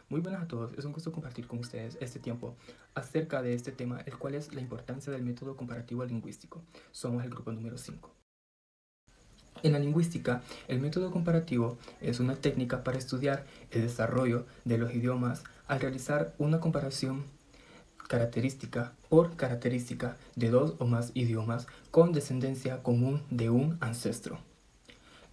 Muy buenas a todos, es un gusto compartir con ustedes este tiempo acerca de este tema, el cual es la importancia del método comparativo lingüístico. Somos el grupo número 5. En la lingüística, el método comparativo es una técnica para estudiar el desarrollo de los idiomas al realizar una comparación característica por característica de dos o más idiomas con descendencia común de un ancestro.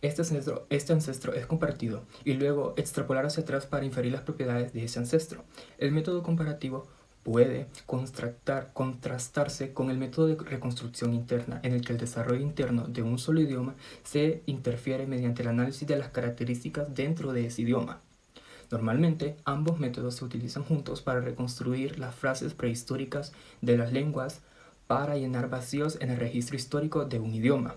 Este ancestro es compartido y luego extrapolar hacia atrás para inferir las propiedades de ese ancestro. El método comparativo puede contrastarse con el método de reconstrucción interna, en el que el desarrollo interno de un solo idioma se interfiere mediante el análisis de las características dentro de ese idioma. Normalmente, ambos métodos se utilizan juntos para reconstruir las frases prehistóricas de las lenguas para llenar vacíos en el registro histórico de un idioma.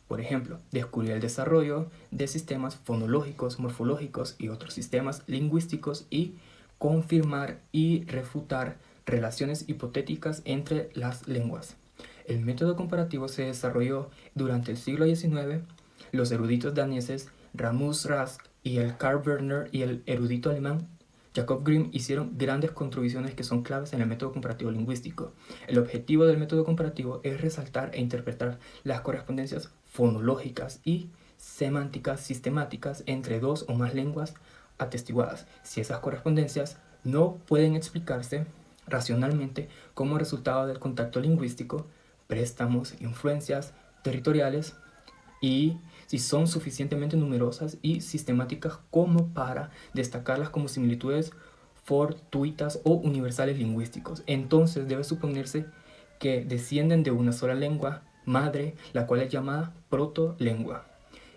Por ejemplo, descubrir el desarrollo de sistemas fonológicos, morfológicos y otros sistemas lingüísticos y confirmar y refutar relaciones hipotéticas entre las lenguas. El método comparativo se desarrolló durante el siglo XIX. Los eruditos daneses Ramus Rask y el Karl Werner y el erudito alemán Jacob Grimm hicieron grandes contribuciones que son claves en el método comparativo lingüístico. El objetivo del método comparativo es resaltar e interpretar las correspondencias fonológicas y semánticas sistemáticas entre dos o más lenguas atestiguadas, si esas correspondencias no pueden explicarse racionalmente como resultado del contacto lingüístico, préstamos, influencias territoriales, y si son suficientemente numerosas y sistemáticas como para destacarlas como similitudes fortuitas o universales lingüísticos. Entonces debe suponerse que descienden de una sola lengua madre, la cual es llamada protolengua.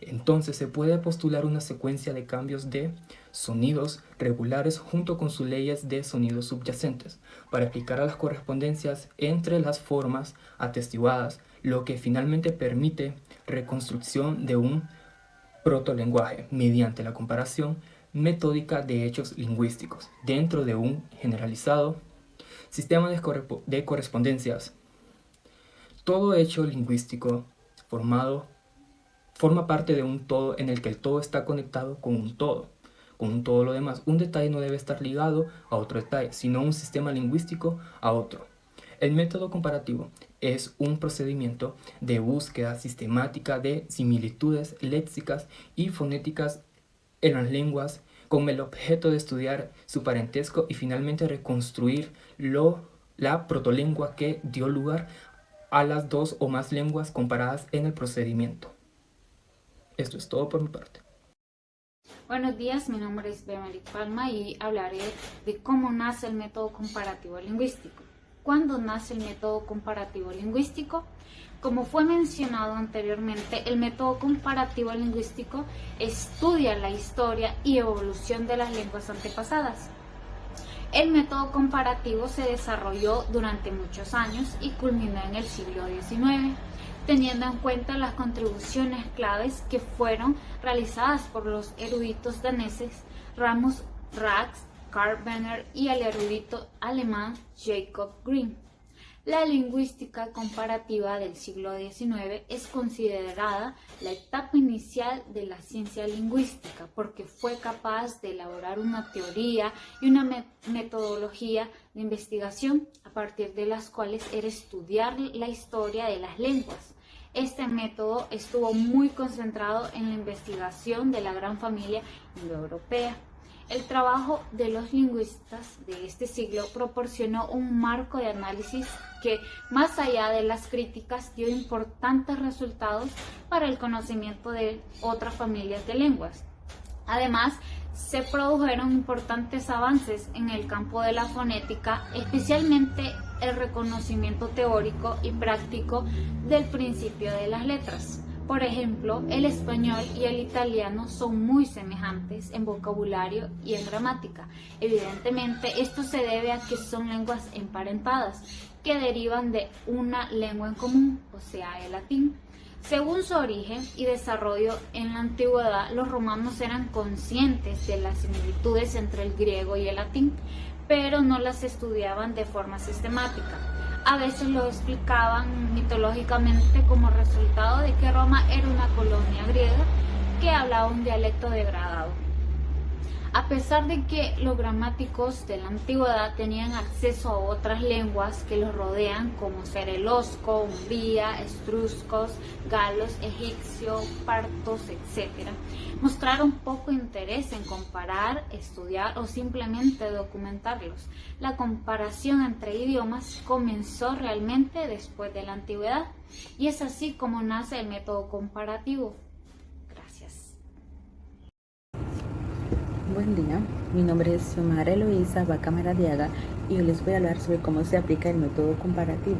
Entonces se puede postular una secuencia de cambios de sonidos regulares junto con sus leyes de sonidos subyacentes para explicar a las correspondencias entre las formas atestiguadas, lo que finalmente permite reconstrucción de un protolenguaje mediante la comparación metódica de hechos lingüísticos dentro de un generalizado sistema de correspondencias. Todo hecho lingüístico forma parte de un todo en el que el todo está conectado con todo lo demás. Un detalle no debe estar ligado a otro detalle, sino un sistema lingüístico a otro. El método comparativo es un procedimiento de búsqueda sistemática de similitudes léxicas y fonéticas en las lenguas con el objeto de estudiar su parentesco y finalmente reconstruir la protolengua que dio lugar a las dos o más lenguas comparadas en el procedimiento. Esto es todo por mi parte. Buenos días, mi nombre es Beatriz Palma y hablaré de cómo nace el método comparativo lingüístico. ¿Cuándo nace el método comparativo lingüístico? Como fue mencionado anteriormente, el método comparativo lingüístico estudia la historia y evolución de las lenguas antepasadas. El método comparativo se desarrolló durante muchos años y culminó en el siglo XIX, teniendo en cuenta las contribuciones claves que fueron realizadas por los eruditos daneses Ramus Rask, Karl Werner y el erudito alemán Jacob Grimm. La lingüística comparativa del siglo XIX es considerada la etapa inicial de la ciencia lingüística porque fue capaz de elaborar una teoría y una metodología de investigación a partir de las cuales era estudiar la historia de las lenguas. Este método estuvo muy concentrado en la investigación de la gran familia indoeuropea. El trabajo de los lingüistas de este siglo proporcionó un marco de análisis que, más allá de las críticas, dio importantes resultados para el conocimiento de otras familias de lenguas. Además, se produjeron importantes avances en el campo de la fonética, especialmente el reconocimiento teórico y práctico del principio de las letras. Por ejemplo, el español y el italiano son muy semejantes en vocabulario y en gramática. Evidentemente, esto se debe a que son lenguas emparentadas, que derivan de una lengua en común, o sea, el latín. Según su origen y desarrollo en la antigüedad, los romanos eran conscientes de las similitudes entre el griego y el latín, pero no las estudiaban de forma sistemática. A veces lo explicaban mitológicamente como resultado de que Roma era una colonia griega que hablaba un dialecto degradado. A pesar de que los gramáticos de la antigüedad tenían acceso a otras lenguas que los rodean, como ser el osco, umbría, etruscos, galos, egipcio, partos, etc., mostraron poco interés en comparar, estudiar o simplemente documentarlos. La comparación entre idiomas comenzó realmente después de la antigüedad, y es así como nace el método comparativo. Gracias. Buen día, mi nombre es Xiomara Eloísa Vaca Maradiaga y hoy les voy a hablar sobre cómo se aplica el método comparativo.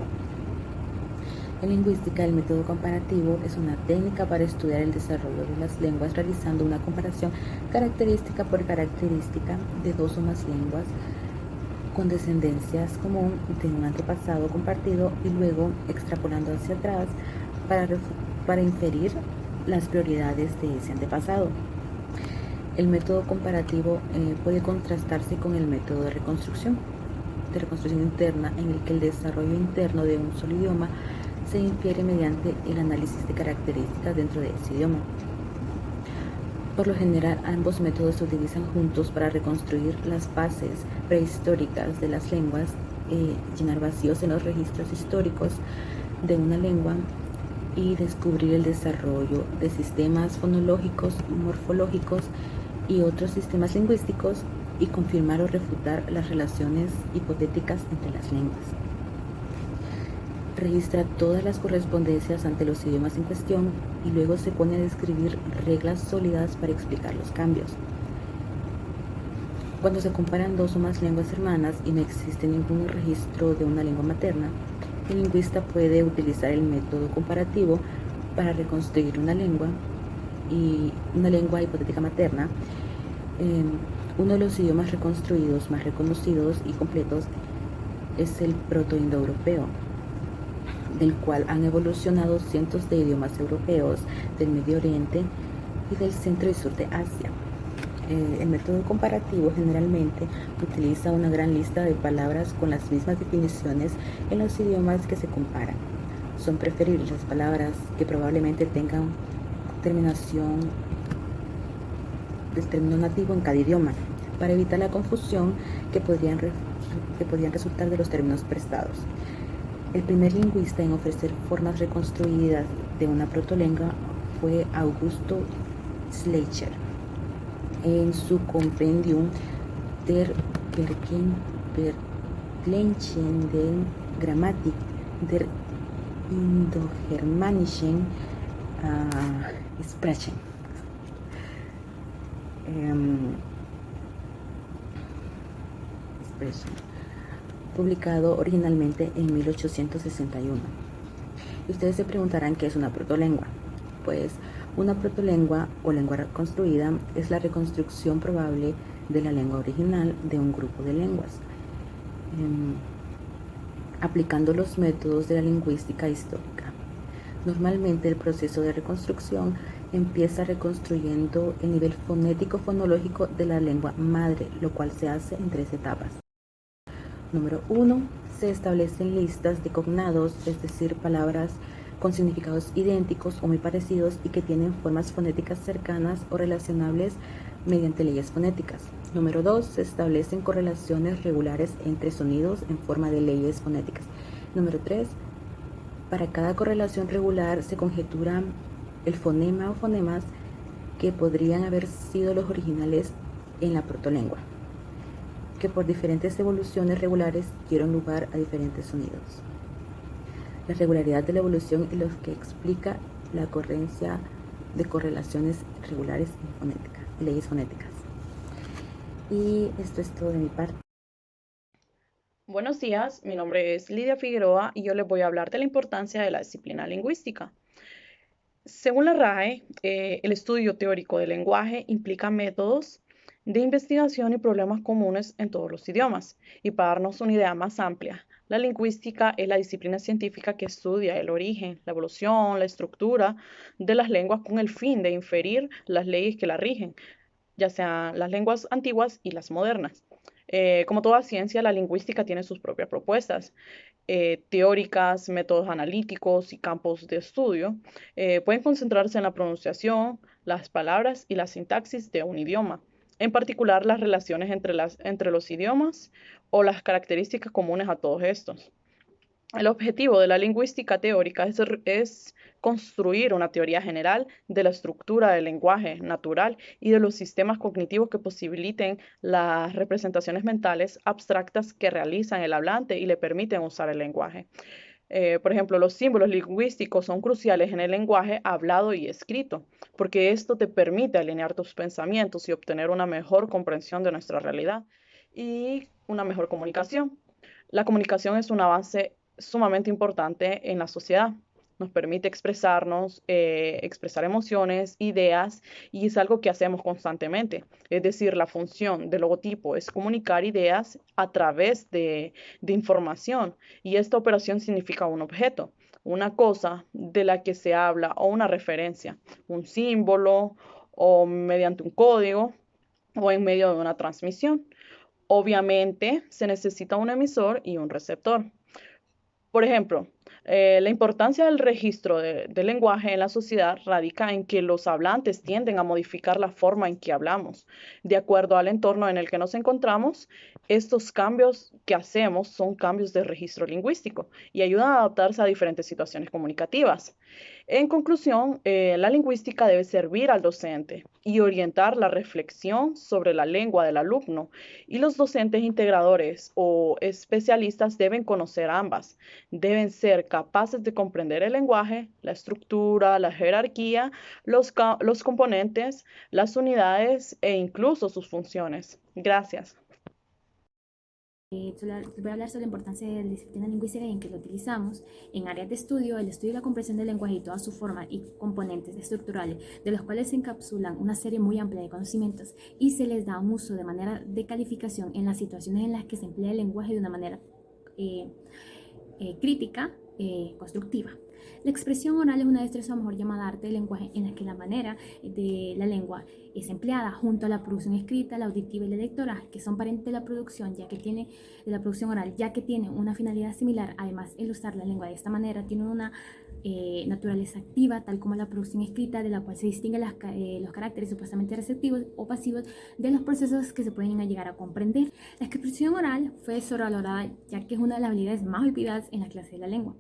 En lingüística, el método comparativo es una técnica para estudiar el desarrollo de las lenguas realizando una comparación característica por característica de dos o más lenguas con descendencias común de un antepasado compartido y luego extrapolando hacia atrás para inferir las prioridades de ese antepasado. El método comparativo puede contrastarse con el método de reconstrucción interna, en el que el desarrollo interno de un solo idioma se infiere mediante el análisis de características dentro de ese idioma. Por lo general, ambos métodos se utilizan juntos para reconstruir las bases prehistóricas de las lenguas, llenar vacíos en los registros históricos de una lengua y descubrir el desarrollo de sistemas fonológicos, morfológicos y otros sistemas lingüísticos y confirmar o refutar las relaciones hipotéticas entre las lenguas. Registra todas las correspondencias ante los idiomas en cuestión y luego se pone a describir reglas sólidas para explicar los cambios. Cuando se comparan dos o más lenguas hermanas y no existe ningún registro de una lengua materna, el lingüista puede utilizar el método comparativo para reconstruir una lengua hipotética materna. Uno de los idiomas reconstruidos más reconocidos y completos es el protoindoeuropeo, del cual han evolucionado cientos de idiomas europeos del Medio Oriente y del centro y sur de Asia. El método comparativo generalmente utiliza una gran lista de palabras con las mismas definiciones en los idiomas que se comparan. Son preferibles las palabras que probablemente tengan terminación del término nativo en cada idioma, para evitar la confusión que podrían resultar de los términos prestados. El primer lingüista en ofrecer formas reconstruidas de una protolengua fue Augusto Schleicher. En su Compendium der vergleichenden Grammatik der indogermanischen Sprachen, publicado originalmente en 1861. Y ustedes se preguntarán qué es una protolengua. Pues una protolengua o lengua reconstruida es la reconstrucción probable de la lengua original de un grupo de lenguas, aplicando los métodos de la lingüística histórica. Normalmente el proceso de reconstrucción empieza reconstruyendo el nivel fonético-fonológico de la lengua madre, lo cual se hace en 3 etapas. Número 1. Se establecen listas de cognados, es decir, palabras con significados idénticos o muy parecidos y que tienen formas fonéticas cercanas o relacionables mediante leyes fonéticas. Número 2. Se establecen correlaciones regulares entre sonidos en forma de leyes fonéticas. Número 3. Para cada correlación regular se conjetura el fonema o fonemas que podrían haber sido los originales en la protolengua, que por diferentes evoluciones regulares dieron lugar a diferentes sonidos. La regularidad de la evolución es lo que explica la ocurrencia de correlaciones regulares en leyes fonéticas. Y esto es todo de mi parte. Buenos días, mi nombre es Lidia Figueroa y yo les voy a hablar de la importancia de la disciplina lingüística. Según la RAE, el estudio teórico del lenguaje implica métodos de investigación y problemas comunes en todos los idiomas. Y para darnos una idea más amplia, la lingüística es la disciplina científica que estudia el origen, la evolución, la estructura de las lenguas con el fin de inferir las leyes que la rigen, ya sean las lenguas antiguas y las modernas. Como toda ciencia, la lingüística tiene sus propias propuestas teóricas, métodos analíticos y campos de estudio. Pueden concentrarse en la pronunciación, las palabras y la sintaxis de un idioma. en particular las relaciones entre los idiomas o las características comunes a todos estos. El objetivo de la lingüística teórica es construir una teoría general de la estructura del lenguaje natural y de los sistemas cognitivos que posibiliten las representaciones mentales abstractas que realizan el hablante y le permiten usar el lenguaje. Por ejemplo, los símbolos lingüísticos son cruciales en el lenguaje hablado y escrito, porque esto te permite alinear tus pensamientos y obtener una mejor comprensión de nuestra realidad y una mejor comunicación. La comunicación es un avance sumamente importante en la sociedad. Nos permite expresarnos, expresar emociones, ideas, y es algo que hacemos constantemente. Es decir, la función del logotipo es comunicar ideas a través de información, y esta operación significa un objeto, una cosa de la que se habla o una referencia, un símbolo o mediante un código o en medio de una transmisión. Obviamente, se necesita un emisor y un receptor. Por ejemplo, la importancia del registro del lenguaje en la sociedad radica en que los hablantes tienden a modificar la forma en que hablamos. De acuerdo al entorno en el que nos encontramos, estos cambios que hacemos son cambios de registro lingüístico y ayudan a adaptarse a diferentes situaciones comunicativas. En conclusión, la lingüística debe servir al docente y orientar la reflexión sobre la lengua del alumno, y los docentes integradores o especialistas deben conocer ambas. Deben ser capaces de comprender el lenguaje, la estructura, la jerarquía, los componentes, las unidades e incluso sus funciones. Gracias. Voy a hablar sobre la importancia de la disciplina lingüística y en que lo utilizamos en áreas de estudio, el estudio y la comprensión del lenguaje y toda su forma y componentes estructurales, de los cuales se encapsulan una serie muy amplia de conocimientos y se les da un uso de manera de calificación en las situaciones en las que se emplea el lenguaje de una manera crítica, constructiva. La expresión oral es una destreza, mejor llamada arte del lenguaje, en la que la manera de la lengua es empleada junto a la producción escrita, la auditiva y la lectora, que son parientes de la producción, de la producción oral, ya que tienen una finalidad similar. Además, el usar la lengua de esta manera tiene una naturaleza activa, tal como la producción escrita, de la cual se distinguen los caracteres supuestamente receptivos o pasivos de los procesos que se pueden llegar a comprender. La expresión oral fue sobrevalorada, ya que es una de las habilidades más olvidadas en la clase de la lengua,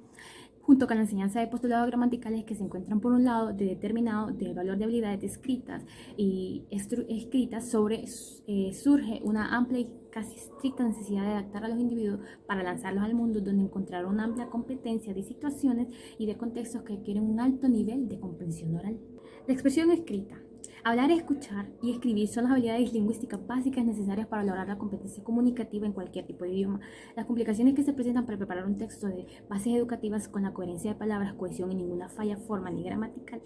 junto con la enseñanza de postulados gramaticales que se encuentran por un lado de determinado del valor de habilidades escritas y escritas surge una amplia y casi estricta necesidad de adaptar a los individuos para lanzarlos al mundo, donde encontrar una amplia competencia de situaciones y de contextos que requieren un alto nivel de comprensión oral. La expresión escrita. Hablar, escuchar y escribir son las habilidades lingüísticas básicas necesarias para lograr la competencia comunicativa en cualquier tipo de idioma. Las complicaciones que se presentan para preparar un texto de bases educativas con la coherencia de palabras, cohesión y ninguna falla formal ni gramatical.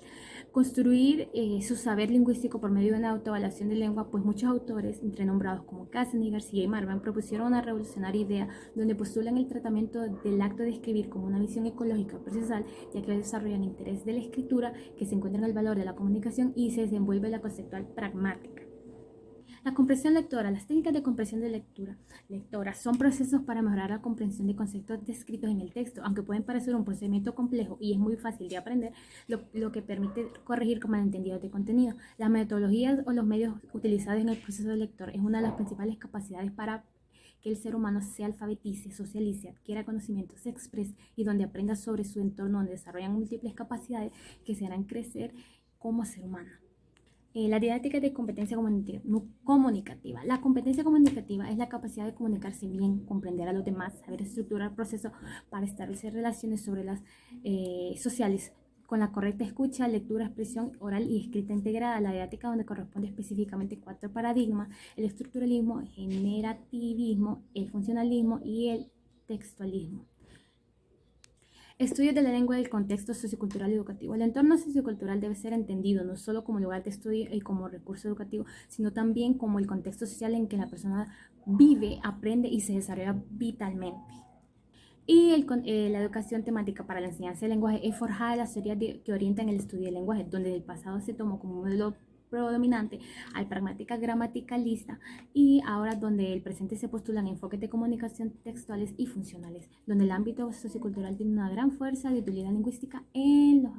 Construir su saber lingüístico por medio de una autoevaluación de lengua, pues muchos autores, entre nombrados como Cassany, García y Marvan, propusieron una revolucionaria idea donde postulan el tratamiento del acto de escribir como una visión ecológica procesal, ya que desarrollan interés de la escritura, que se encuentra en el valor de la comunicación y se desenvuelve la conceptual pragmática. La comprensión lectora. Las técnicas de comprensión de lectora son procesos para mejorar la comprensión de conceptos descritos en el texto, aunque pueden parecer un procedimiento complejo y es muy fácil de aprender, lo que permite corregir con malentendidos de contenido. Las metodologías o los medios utilizados en el proceso de lector es una de las principales capacidades para que el ser humano se alfabetice, socialice, adquiera conocimientos, se exprese y donde aprenda sobre su entorno, donde desarrollan múltiples capacidades que se harán crecer como ser humano. La didáctica de competencia comunicativa. La competencia comunicativa es la capacidad de comunicarse bien, comprender a los demás, saber estructurar procesos para establecer relaciones sobre las sociales con la correcta escucha, lectura, expresión oral y escrita integrada. La didáctica, donde corresponde específicamente 4 paradigmas: el estructuralismo, el generativismo, el funcionalismo y el textualismo. Estudios de la lengua y del contexto sociocultural y educativo. El entorno sociocultural debe ser entendido no solo como lugar de estudio y como recurso educativo, sino también como el contexto social en que la persona vive, aprende y se desarrolla vitalmente. Y la educación temática para la enseñanza del lenguaje es forjada de las teorías que orientan el estudio del lenguaje, donde el pasado se tomó como modelo predominante al pragmática gramaticalista, y ahora donde el presente se postulan enfoques de comunicación textuales y funcionales, donde el ámbito sociocultural tiene una gran fuerza de utilidad lingüística en los